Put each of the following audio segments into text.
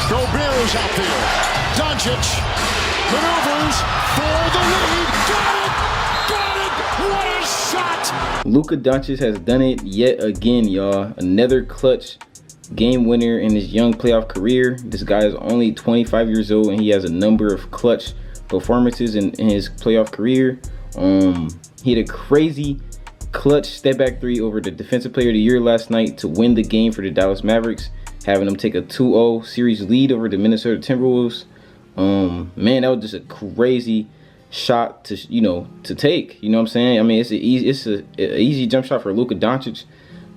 Gobert's outfield. Doncic maneuvers for the lead. Got it! Got it! What a shot! Luka Doncic has done it yet again, y'all. Another clutch game winner in his young playoff career. This guy is only 25 years old and he has a number of clutch performances in his playoff career. He had a crazy clutch step back three over the defensive player of the year last night to win the game for the Dallas Mavericks, having them take a 2-0 series lead over the Minnesota Timberwolves. Man, that was just a crazy shot to take. You know what I'm saying? I mean, it's an easy jump shot for Luka Doncic,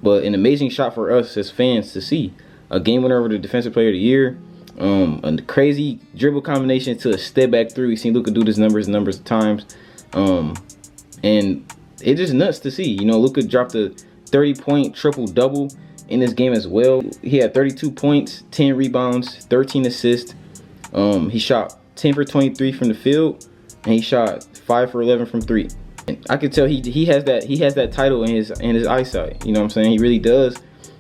but an amazing shot for us as fans to see. A game winner over the defensive player of the year. A crazy dribble combination to a step back three. We've seen Luka do this numbers of times. And it's just nuts to see. You know, Luka dropped a 30-point triple-double in this game as well. He had 32 points, 10 rebounds, 13 assists. He shot 10 for 23 from the field, and he shot 5 for 11 from 3. And I could tell he has that title in his eyesight. You know what I'm saying? He really does.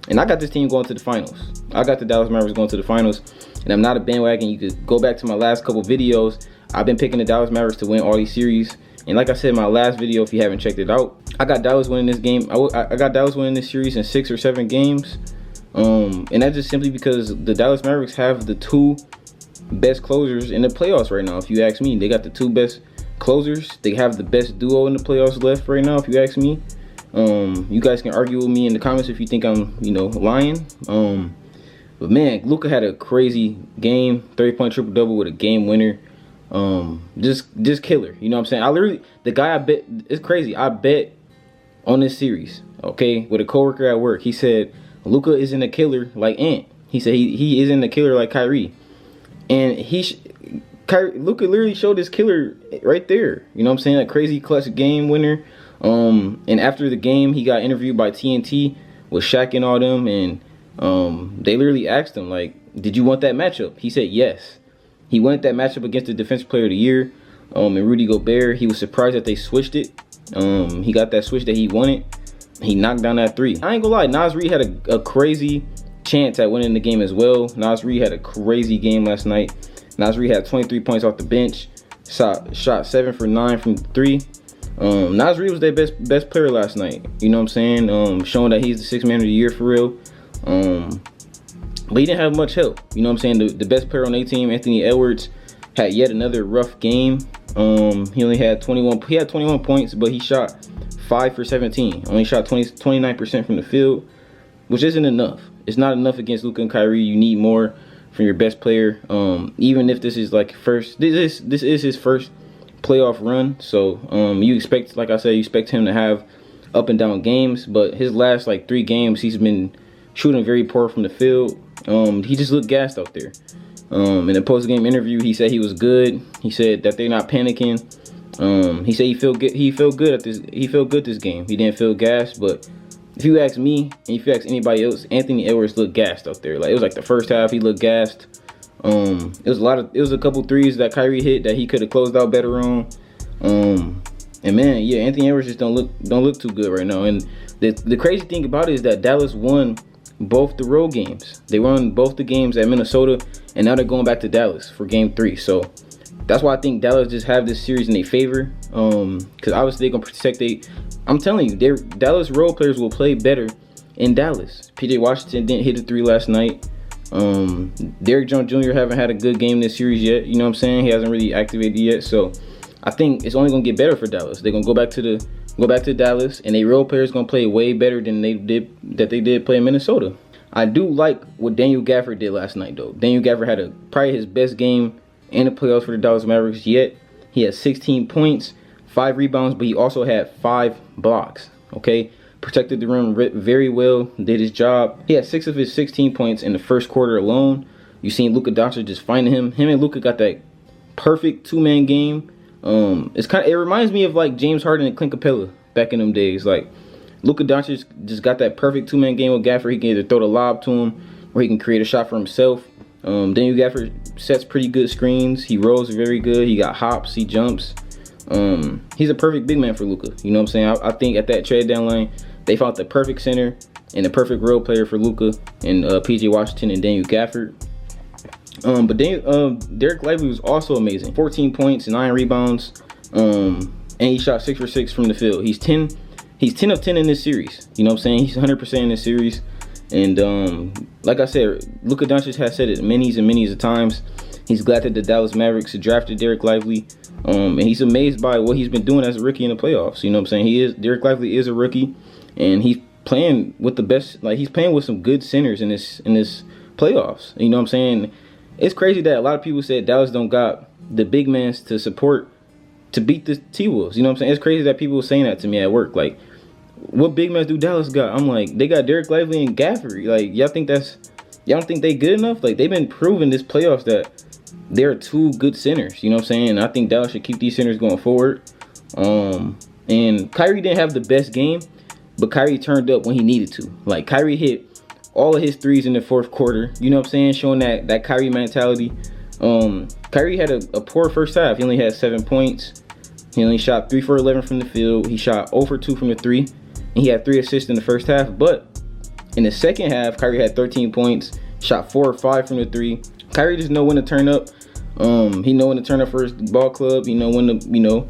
And I got this team going to the finals. I got the Dallas Mavericks going to the finals, and I'm not a bandwagon. You could go back to my last couple videos. I've been picking the Dallas Mavericks to win all these series. And like I said in my last video, if you haven't checked it out, I got Dallas winning this game. I got Dallas winning this series in 6 or 7 games. And that's just simply because the Dallas Mavericks have the 2 best closers in the playoffs right now, if you ask me. They got the 2 best closers. They have the best duo in the playoffs left right now, if you ask me. You guys can argue with me in the comments if you think I'm, lying. But man, Luka had a crazy game, 30-point triple-double with a game winner. Just killer. You know what I'm saying? The guy I bet, it's crazy. I bet on this series, okay, with a coworker at work. He said Luka isn't a killer like Ant. He said he isn't a killer like Kyrie. And Luka literally showed his killer right there. You know what I'm saying? A crazy clutch game winner. And after the game, he got interviewed by TNT with Shaq and all them, and they literally asked him, like, did you want that matchup? He said yes. He wanted that matchup against the defensive player of the year, and Rudy Gobert. He was surprised that they switched it. He got that switch that he wanted. He knocked down that 3. I ain't gonna lie, Naz Reid had a crazy chance at winning the game as well. Naz Reid had a crazy game last night. Naz Reid had 23 points off the bench, shot 7 for 9 from 3. Naz Reid was their best player last night. You know what I'm saying? Showing that he's the 6th man of the year for real. But he didn't have much help. You know what I'm saying? The best player on their team, Anthony Edwards, had yet another rough game. He only had 21 points, but he shot 5 for 17. Only shot 29% from the field, which isn't enough. It's not enough against Luka and Kyrie. You need more from your best player. Even if this is like this is his first playoff run. So you expect, like I said, you expect him to have up and down games. But his last 3 games, he's been shooting very poor from the field. He just looked gassed out there. In a post-game interview, he said he was good. He said that they're not panicking. He said he felt good. He felt good this game. He didn't feel gassed. But if you ask me, and if you ask anybody else, Anthony Edwards looked gassed out there. Like, it was like the first half, he looked gassed. It was a couple threes that Kyrie hit that he could have closed out better on. And man, yeah, Anthony Edwards just don't look too good right now. And the crazy thing about it is that Dallas won both the road games. They won both the games at Minnesota, and now they're going back to Dallas for game 3. So that's why I think Dallas just have this series in their favor. Because obviously they're gonna protect I'm telling you, Dallas role players will play better in Dallas. PJ Washington didn't hit a 3 last night. Derrick Jones Jr. haven't had a good game this series yet. You know what I'm saying? He hasn't really activated yet. So I think it's only gonna get better for Dallas. They're gonna go back to Dallas, and their role players gonna play way better than they did play in Minnesota. I do like what Daniel Gafford did last night, though. Daniel Gafford had probably his best game in the playoffs for the Dallas Mavericks yet. He had 16 points, 5 rebounds, but he also had 5 blocks. Okay, protected the rim very well, did his job. He had 6 of his 16 points in the first quarter alone. You seen Luka Doncic just finding him. Him and Luka got that perfect 2-man game. It reminds me of like James Harden and Clint Capella back in them days. Like, Luka Doncic just got that perfect 2-man game with Gafford. He can either throw the lob to him or he can create a shot for himself. Daniel Gafford sets pretty good screens. He rolls very good. He got hops. He jumps. He's a perfect big man for Luka. You know what I'm saying? I think at that trade deadline, they found the perfect center and the perfect role player for Luka and PJ Washington and Daniel Gafford. But then Derek Lively was also amazing. 14 points, 9 rebounds, and he shot 6 for 6 from the field. He's 10 of 10 in this series. You know what I'm saying? He's 100% in this series. And like I said, Luka Doncic has said it many and many times. He's glad that the Dallas Mavericks drafted Derek Lively. And he's amazed by what he's been doing as a rookie in the playoffs. You know what I'm saying? Derek Lively is a rookie, and he's playing with the best. Like, he's playing with some good centers in this playoffs. You know what I'm saying? It's crazy that a lot of people said Dallas don't got the big mans to support to beat the T-Wolves. You know what I'm saying? It's crazy that people were saying that to me at work. Like, what big mans do Dallas got? I'm like, they got Derek Lively and Gafford. Like, y'all don't think they good enough? Like, they've been proving this playoffs that they're 2 good centers. You know what I'm saying? I think Dallas should keep these centers going forward. And Kyrie didn't have the best game, but Kyrie turned up when he needed to. Like, Kyrie hit all of his threes in the 4th quarter. You know what I'm saying? Showing that Kyrie mentality. Kyrie had a poor first half. He only had 7 points. He only shot 3 for 11 from the field. He shot 0 for 2 from the 3. And he had 3 assists in the first half. But in the second half, Kyrie had 13 points, shot 4 or 5 from the 3. Kyrie just know when to turn up. He know when to turn up for his ball club. He know when to,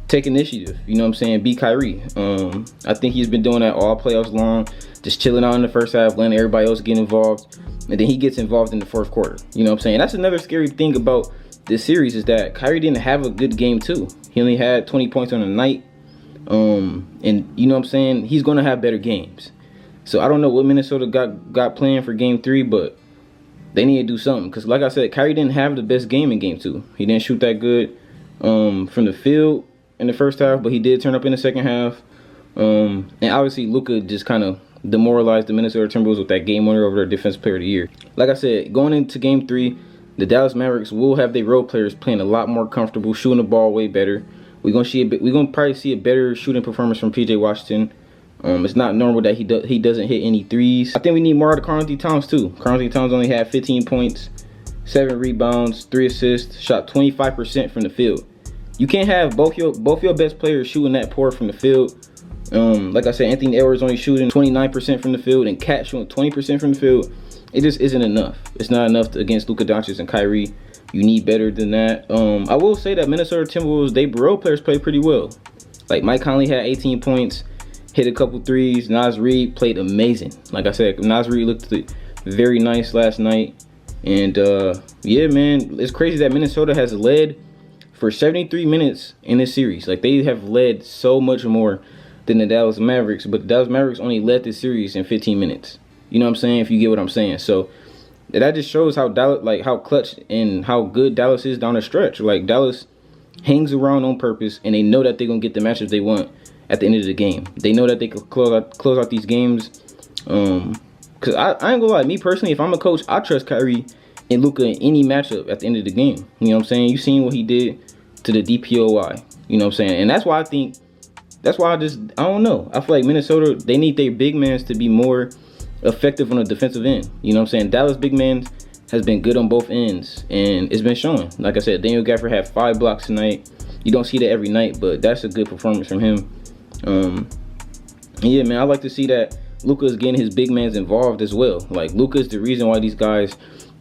take initiative. You know what I'm saying? Be Kyrie. I think he's been doing that all playoffs long. Just chilling out in the first half, letting everybody else get involved. And then he gets involved in the 4th quarter. You know what I'm saying? That's another scary thing about this series is that Kyrie didn't have a good game too. He only had 20 points on the night. And you know what I'm saying? He's going to have better games. So I don't know what Minnesota got planned for game 3, but they need to do something. Because like I said, Kyrie didn't have the best game in game 2. He didn't shoot that good from the field in the first half, but he did turn up in the second half. And obviously Luka just kind of demoralized the Minnesota Timberwolves with that game winner over their defensive player of the year. Like I said, going into game 3, the Dallas Mavericks will have their role players playing a lot more comfortable, shooting the ball way better. We're gonna probably see a better shooting performance from PJ Washington. It's not normal that he doesn't hit any threes. I think we need more out of Karl-Anthony Towns too. Karl-Anthony Towns only had 15 points, 7 rebounds, 3 assists, shot 25% from the field. You can't have both your best players shooting that poor from the field. Like I said, Anthony Edwards only shooting 29% from the field, and Cat shooting 20% from the field. It just isn't enough. It's not enough against Luka Doncic and Kyrie. You need better than that. I will say that Minnesota Timberwolves, they role players play pretty well. Like, Mike Conley had 18 points, hit a couple threes. Naz Reid played amazing. Like I said, Naz Reid looked very nice last night. And yeah, man, it's crazy that Minnesota has led for 73 minutes in this series. Like, they have led so much more than the Dallas Mavericks, but the Dallas Mavericks only led this series in 15 minutes. You know what I'm saying? If you get what I'm saying. So that just shows how Dallas, like, how clutch and how good Dallas is down the stretch. Like, Dallas hangs around on purpose, and they know that they're gonna get the matchups they want at the end of the game. They know that they can close out these games. Cause I ain't gonna lie, me personally, if I'm a coach, I trust Kyrie and Luka in any matchup at the end of the game. You know what I'm saying? You seen what he did to the DPOY. You know what I'm saying? And that's why I don't know. I feel like Minnesota, they need their big mans to be more effective on the defensive end. You know what I'm saying? Dallas big man has been good on both ends, and it's been showing. Like I said, Daniel Gafford had 5 blocks tonight. You don't see that every night, but that's a good performance from him. Yeah, man, I like to see that Luka is getting his big mans involved as well. Like, Luka is the reason why these guys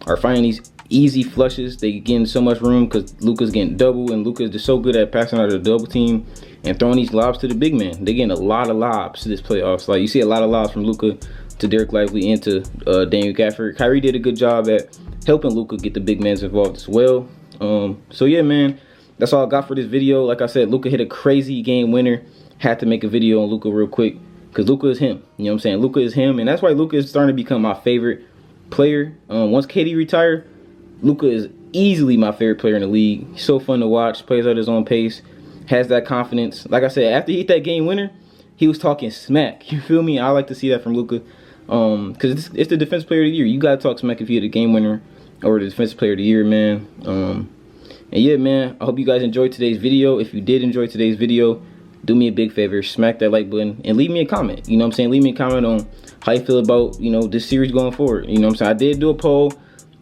are finding these easy flushes. They getting so much room because Luka's getting double, and Luka is just so good at passing out of the double team and throwing these lobs to the big man. They're getting a lot of lobs this playoffs. Like, you see a lot of lobs from Luka to Derek Lively and to Daniel Gafford. Kyrie did a good job at helping Luka get the big mans involved as well. So yeah, man, that's all I got for this video. Like I said, Luka hit a crazy game winner. Had to make a video on Luka real quick because Luka is him. You know what I'm saying? Luka is him, and that's why Luka is starting to become my favorite player. Once KD retired, Luka is easily my favorite player in the league. He's so fun to watch, plays at his own pace, has that confidence. Like I said, after he hit that game winner, he was talking smack. You feel me? I like to see that from Luka. Because it's the defensive player of the year. You got to talk smack if you're the game winner or the defensive player of the year, man. And yeah, man, I hope you guys enjoyed today's video. If you did enjoy today's video, do me a big favor, smack that like button and leave me a comment. You know what I'm saying? Leave me a comment on how you feel about, you know, this series going forward. You know what I'm saying? I did do a poll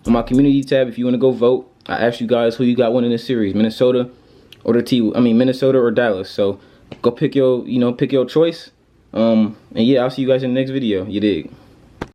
on my community tab. If you want to go vote, I asked you guys who you got winning this series, Minnesota or Minnesota or Dallas. So go pick your choice. And yeah, I'll see you guys in the next video. You dig?